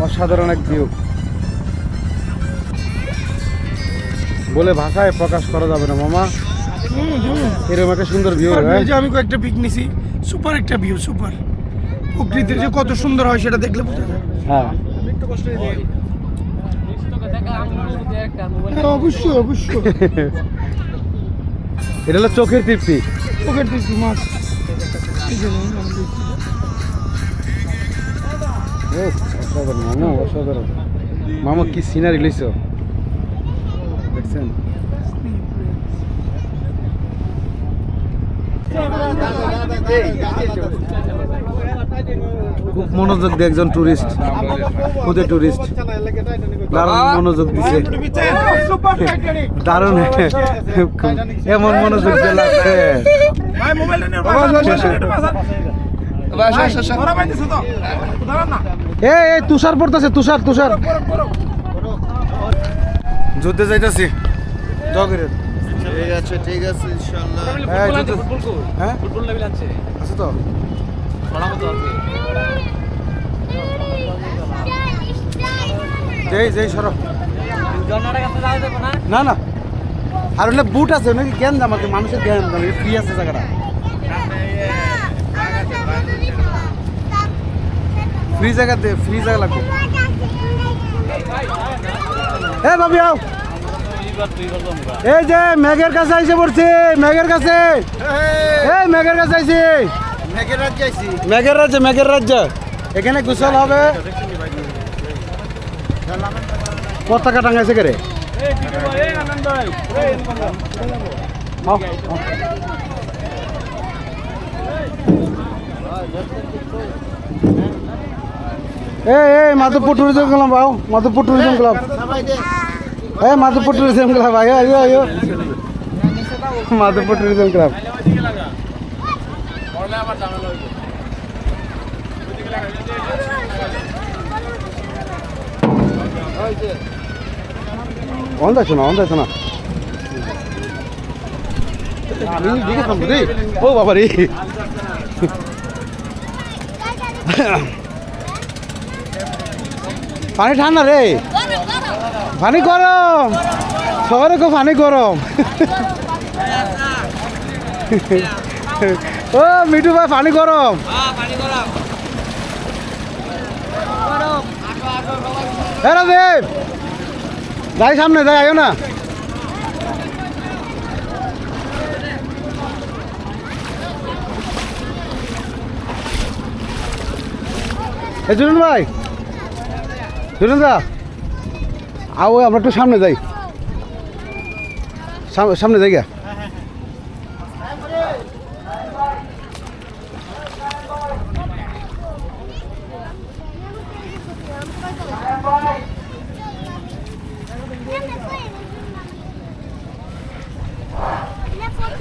অসাধারণ এক ভিউ, বলে ভাষায় প্রকাশ করা যাবে না মামা। এরকম একটা সুন্দর ভিউ। আমি কয়েকটা পিক নিছি, সুপার একটা ভিউ, সুপার। প্রকৃতির যে কত সুন্দর হয় সেটা দেখলে বোঝা যায়। হ্যাঁ অবশ্যই অবশ্যই। এটা হলো চোখের তৃপ্তি। চোখের তৃপ্তি মাছ। অসাধারণ মামা, অসাধারণ মামা, কি সিনারি লইছ দেখছেন? খুব মনোযোগ দিয়ে একজন টুরিস্ট, খুদে টুরিস্ট, দারুণ মনোযোগ দিছে, দারুণ এমন মনোযোগ দিয়ে লাগছে। এই তুষার পড়তেছে, তুষার তুষার। যুদ্ধে যাইতেছি জগের। ঠিক আছে ঠিক আছে ইনশাআল্লাহ। হ্যাঁ ফুটবল লেভেল আছে তো যেই যেই সরব না না, আর হলে বুট আছে নাকি জ্ঞান দাম আর কি, মানুষের জ্ঞান দাম ফ্রি আছে জায়গাটা, ফ্রি জায়গা দে, ফ্রি জায়গা লাগবে। এ ভাবি আও, এই যে মেঘের কাছে আইসে পড়ছি, মেঘের কাছে, এই মেঘের কাছে আইছি, মেঘের রাজ্যে আইছি। মেঘের রাজ্য, মেঘের রাজ্য। এখানে গোসল হবে। পতাকা টাঙাইছে কে রে? এই মাধবপুর ট্যুরিজম ক্লাব আও, মাধবপুর ট্যুরিজম ক্লাব, এই মাধবপুর ট্যুরিজম ক্লাব, আয়ো আয়ো আয়ো, মাধবপুর ট্যুরিজম ক্লাব। অন যাইছো না, অন যাইছো না, আমি দিকে থামবো রে। ও বাবা রে, পানি ঠান্ডা রে, পানি গরম, শহরে খুব পানি গরম। ও মিঠু ভাই পানি গরম, রাজীব যাই সামনে যাই, আয়ো না। এই জুনুন ভাই, জুনুন দা আও, আমরা একটু সামনে যাই, সামনে যাই গা।